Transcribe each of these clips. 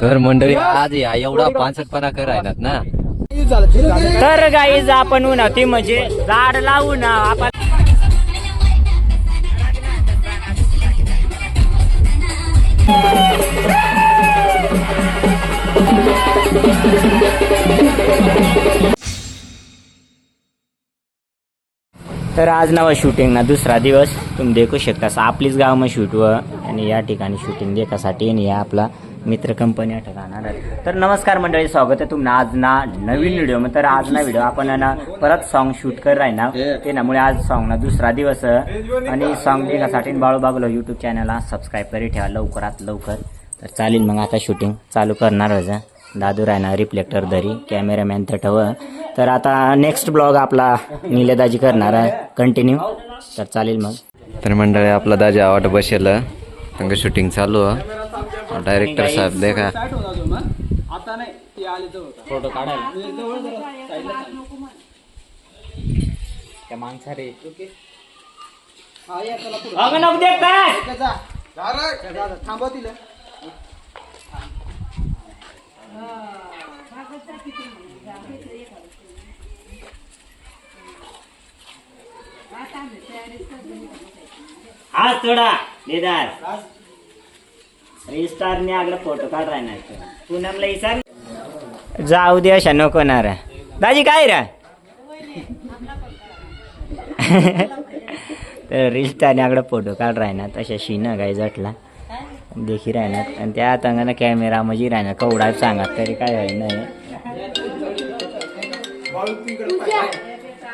तर मंडळी आज या एवढा पानसटपणा करायला ना. तर गाईज आपण उन्हाती म्हणजे झाड लावून आपण तर आज नवा शूटिंग ना दुसरा दिवस तुम्ही देखू शकता. आपलीच गाव में शूट हुआ आणि या ठिकाणी शूटिंग देखासाठी आणि या आपला मित्र कंपनी या ठिकाणा. तर नमस्कार मंडळी, स्वागत आहे तुम्हाला आज ना नवीन व्हिडिओ में. तर आज ना व्हिडिओ आपण ना परत सॉन्ग शूट कर राही ना ते नामुळे आज सॉन्ग ना दुसरा दिवस आणि सॉन्ग देखासाठी बाळू बागलो यूट्यूब चॅनलला सबस्क्राईब करी ठेवा लवकरात लवकर. तर चालेल मग आता शूटिंग चालू करणार होतं. दादू राहणार रिफ्लेक्टर धरी, कॅमेरामॅन तटव. तर आता नेक्स्ट ब्लॉग आपला निलेदाजी करणार आहे कंटिन्यू. तर चालेल मग. तर मंडळी आपला दाजी आवड बसेल अंग शूटिंग चालू आहे. डायरेक्टर साहेब देखा फोटो काढायला त्या माणसा रे थांबवतील. आज थोडा निदार स्टार ने आगला फोटो काढ राहणार पूनमला इसार जाऊ दे अशा नको ना रे दाजी काय रा. तर रील स्टारने आगला फोटो काढ राहणार तशा शीन गाय जटला देखी राहणार आणि त्या अंगाने कॅमेरा म्हणजे राहणार कवडा सांगत तरी काय आहे नाही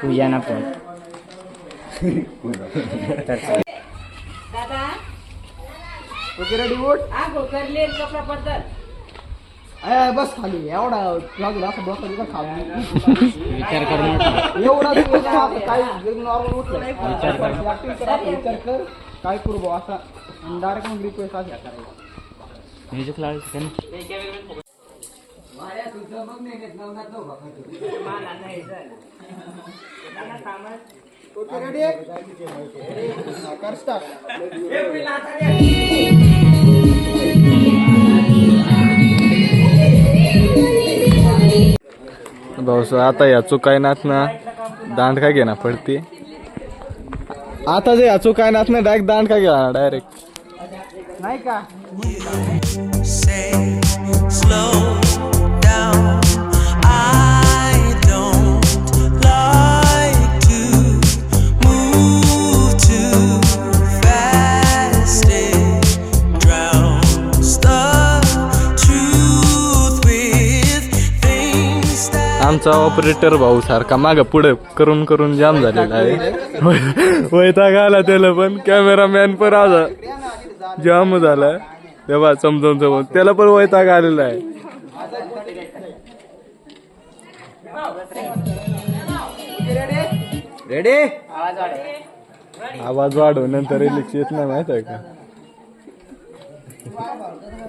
पूजा ना पण. बस खाली एवढा लागला असं बसला खाली विचार कर एवढा दिवस काही नॉर्मल उठलं विचार कर काय करू भाऊ असा डायरेक्ट मग रिक्वेस्ट असा करायला. म्युझिक लावलं कर स्टार्ट. भाऊ आता या चुकायनात ना दांड काय घेणार पडते. आता जे या चुकायनात ना डायरेक्ट दांड काय घेणार डायरेक्ट नाही का. आमचा ऑपरेटर भाऊ सारखा माग पुढे करून करून जाम झालेला आहे. वैताग आला त्याला पण कॅमेरामॅन पण आला जाम झाला तेव्हा समजून त्याला पण वैताग आलेला आहे. रेडी आवाज वाढव नंतर रिलिक्स येत नाही माहित आहे का.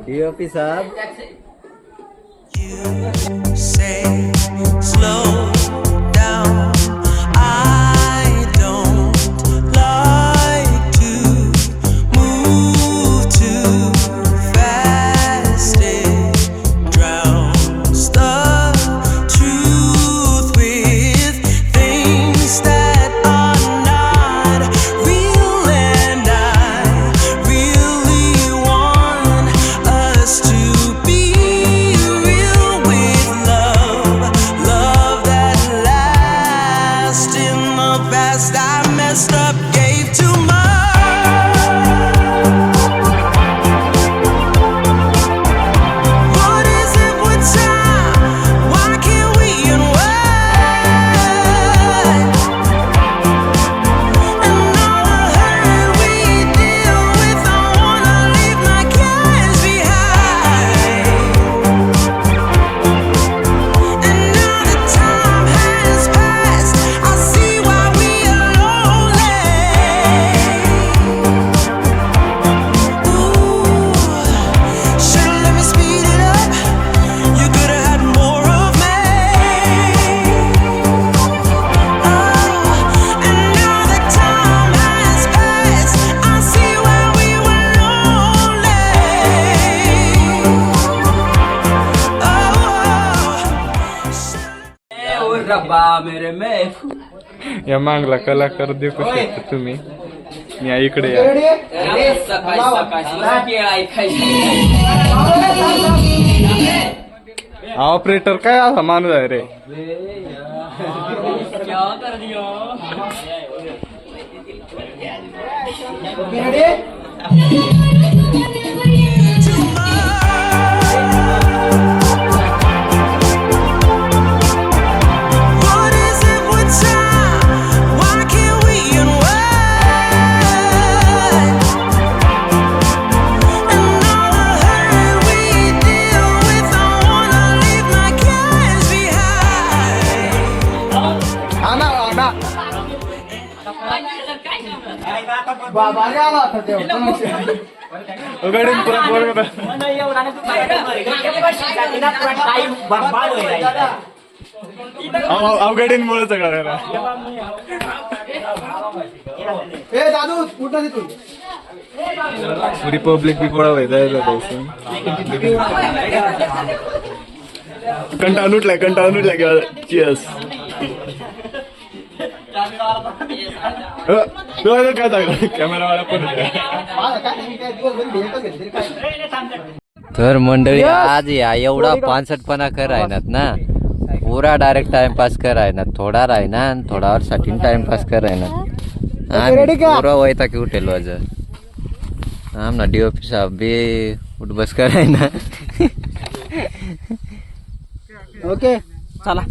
डीओपी साहेब या मागला कलाकार देखू शकता तुम्ही. या इकडे या. ऑपरेटर काय असा माणूस आहे रे. What is it with time? Why can't we unwind? And all the hurt we deal with, I wanna leave my cares behind. उघडीन पुरा बोल बरं. अवघडीन मुळे सगळं. रिपब्लिक बी गोळा व्हायचा कंटाळून उठलाय किंवा चिअर्स. काय सांगतो कॅमेरावाला पण. तर मंडळी आज या एवढा 65पणा करायनात ना, पुरा डायरेक्ट टाइमपास करायनात. थोडा राहिना आणि थोडा साठी टाइमपास करायनात. आम्ही पुरा वयता की उठेल आज आमना DOP साहेब बी उठ बस करायना. ओके चला.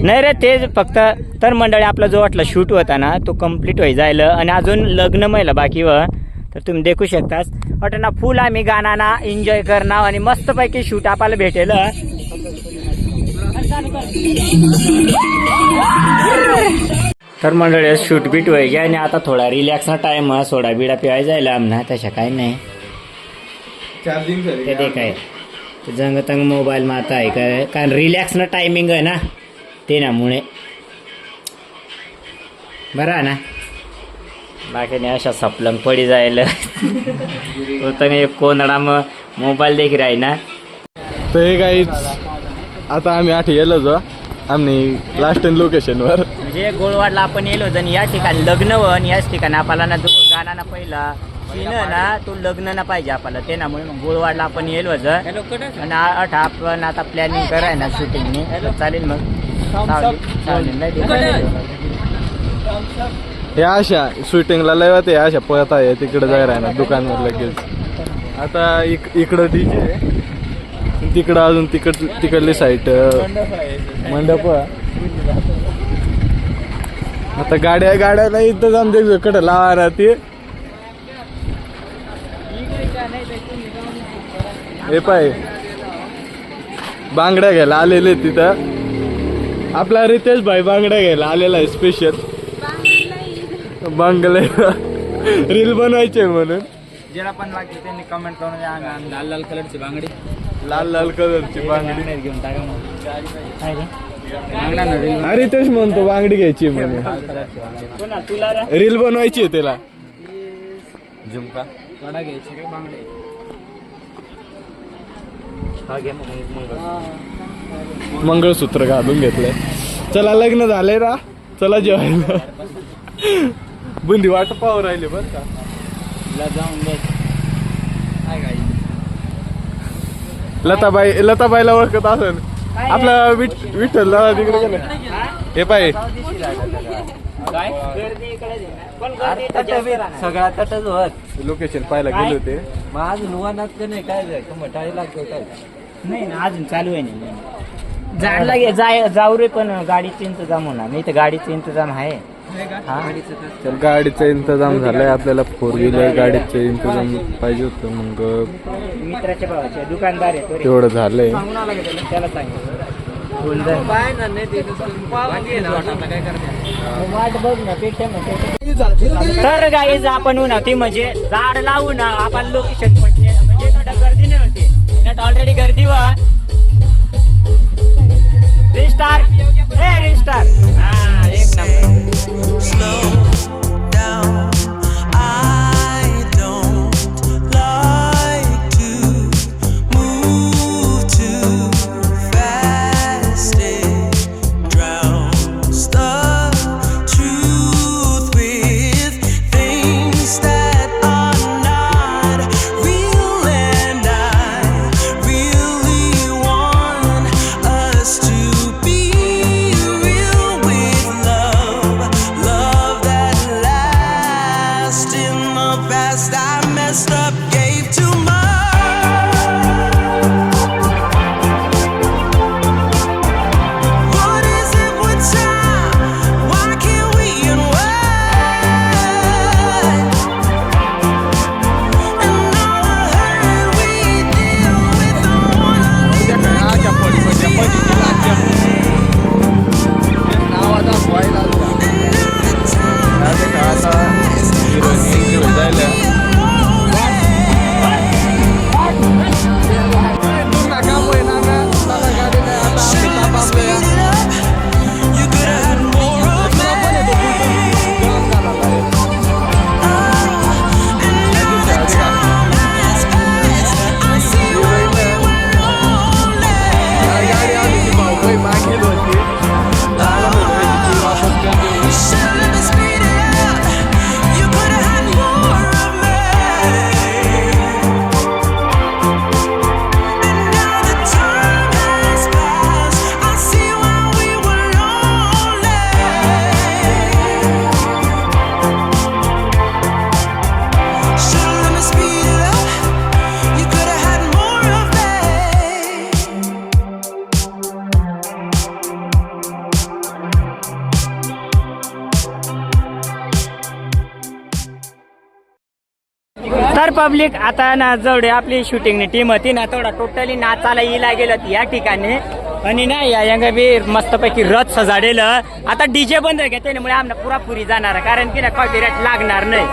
नाही रे तेच फक्त. तर मंडळी आपला जो वाटला शूट होता ना तो कम्प्लीट होई जायला आणि अजून लग्न महिला बाकी व. तर तुम्ही देखू शकतास वाटना फुल आम्ही गाणाना एन्जॉय करणार आणि मस्तपैकी शूट आपल्याला भेटेल. तर मंडळी शूट बीट होई घ्या आणि आता थोडा रिलॅक्सना टाइम सोडा बिडा पिवाय जायला आमना तशा काय नाही. चार्जिंग ते ते काय ते जंग तंग मोबाईल मा आता आहे काय कारण रिलॅक्सनं टायमिंग आहे ना ते नामुळे बरं आहे ना. बाकी नाही अशा सपलंग पडी जायला होतं एक कोंदडा मग मोबाईल देखील राही ना. तर हे काहीच आता आम्ही आठ गेलो जो आम्ही लास्ट लोकेशनवर म्हणजे गोळवाडला आपण येलो जण या ठिकाणी लग्न वन याच ठिकाणी आपल्याला ना जो गाणं ना पहिला सीन ना तो लग्न ना पाहिजे आपल्याला ते ना म्हणून मग गोळवाडला आपण येलो जर आणि आठ आपण आता प्लॅनिंग कराय ना शूटिंगने चालेल. मग हे अशा शूटिंगला लय होते अशा पळत आहे तिकडे जायला ना दुकानवर लगेच. आता इकडं DJ तिकडं अजून तिकडली साईट मंडप. आता गाड्याला इथं जाऊन देऊ कडे लावा राहते. हे पाय बांगड्या घ्यायला आलेले तिथं. आपला रितेश भाई बांगड्या घ्यायला आलेला आहे स्पेशल. बांगले रील बनवायचे म्हणून. ज्याला पण लागते त्यांनी कमेंट करून द्या. लाल लाल कलरची बांगडी लाल कलरची बांगडी घेऊन टाका. रितेश म्हणतो बांगडी घ्यायची म्हणून. रील बनवायची आहे त्याला. झुमका वडा घ्यायची रे बांगडी. मंगळसूत्र घालून घेतलंय. चला लग्न झालंय ना चला जेवायला. बुंदी वाट पाहू राहिले बर का. जाऊन लताबाईला ओळखत असेल आपला विठ्ठल दादा तिकडे गेलं. हे पाय सगळा तटच होत. लोकेशन पाहायला गेले होते. मग अजून वनात का नाही काय मटाळी लागतो काय नाही ना अजून चालू आहे ना. जायला जाऊ रे पण गाडीचा इंतजाम होणार नाही तर गाडीचा इंतजाम आहे. तर गाडीचा इंतजाम झालाय आपल्याला. 4 व्हीलर गाडीचं इंतजाम पाहिजे होतं. मग मित्राच्या भावाचे दुकानदार आहे तो रे. तेवढं झालंय. त्याला सांगितलं वाट बघ ना पेक्षा. तर गाईज आपण ती म्हणजे झाड लावू ना आपण लोकेशन म्हणजे गर्दी नाही होते ऑलरेडी गर्दी वा. रिस्टार रिस्टार एक number. Slow down. I don't like to move too fast. It drowns messed up, gave too much. What is it with time? Why can't we unwind? And all the hurt we deal with, I wanna leave my cards behind. तर public आता ना जेवढे आपली शूटिंगनी team होती ना तेवढा totally नाचायला येला गेलं या ठिकाणी आणि ना या यंगा बी मस्तपैकी रथ सजाडेलं. आता डीजे बंद आहे त्यामुळे आमना पुरा पुरी जाणार कारण की ना कॉपीराईट लागणार नाही.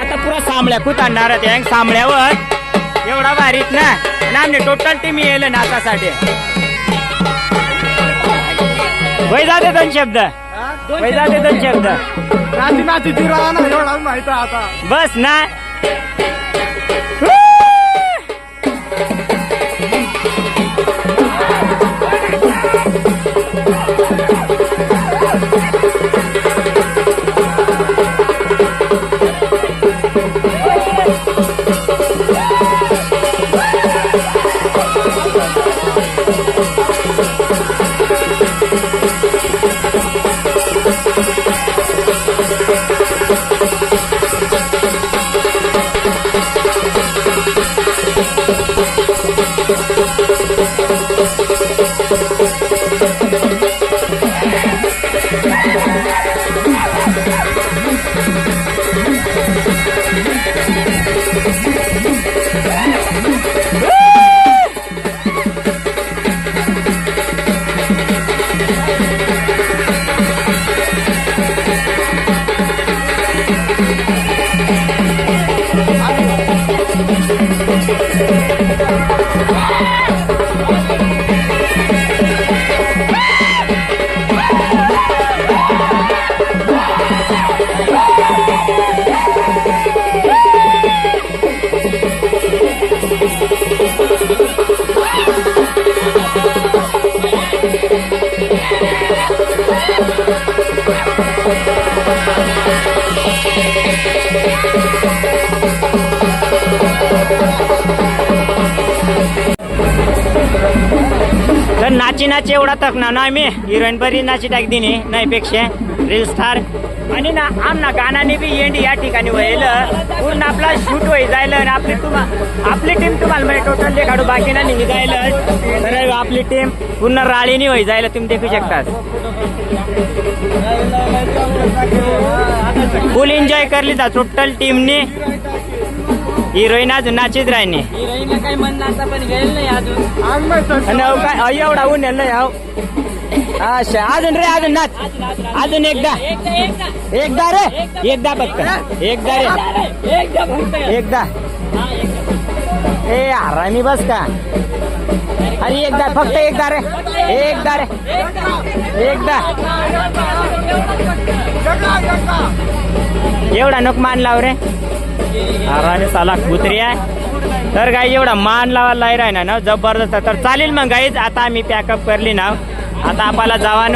आता पुरा सामळ्या कुतारणार त्या सामळ्यावर एवढा भारीत ना आणि आमने टोटल टीम येईल नाचासाठी. वय जाते दोन शब्द वय जाते दोन शब्द नाची नाची ती राहा ना एवढा माहिती आहे आता. बस ना तर नाची नाची एवढा थकणार ना मी हिरोईन बरी नाची टाक दिनी नाही पेक्षा रील स्टार आणि ना आमना गाण्याने बी एंड या ठिकाणी होईल पूर्ण आपला शूट होई जायला आणि आपली टीम तुम्हाला म्हणजे टोटल देखाडू बाकी ना निघी जायला तर आपली टीम पूर्ण राळीनी होई जायला तुम्ही देखू शकता. फुल एन्जॉय करली जा टोटल टीमने. हिरोईन अजून नाचीत राहिनी हिरोईनला काही म्हणणार पण गेल नाही अजून. काय एवढा ऊन नाही हाव अच्छा अजून रे अजून नाच अजून एकदा एकदा रे एकदा फक्त एकदा रे एकदा ए हरामी बस का अरे एकदा फक्त एकदा रे एकदा रे एकदा एवढा नको मान लाव रे अरे साला कुत्री आहे. तर गाई एवढा मान लावायला राहिना ना जबरदस्त. तर चालेल मग गाईच आता आम्ही पॅकअप करली ना आता आपल्याला जावान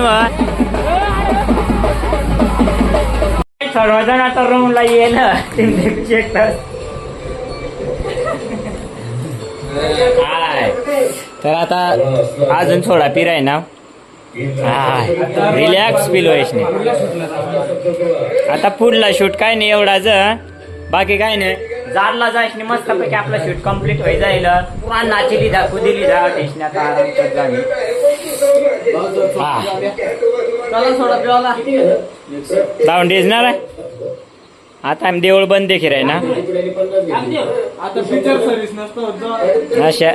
सर्वजण आता रूमला येईल तर आता अजून थोडा पिराय ना रिलॅक्स फील व्हायच नाही. आता पुढला शूट काय नाही एवढाच बाकी काय नाही जारला जायची मस्तपैकी आपला शूट कम्प्लीट होई जाईल पुरा नाचेली दाखवू दिली जा टेशन आता आराम करत जाणे. हा चला सोडा पिवाला. जाऊन डिजणार आहे आता आम्ही देऊळ बंद देखील आहे ना आता फीचर सर्व्हिस नसतो अशा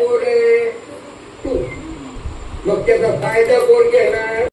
मग त्याचा फायदा कोण घेणार?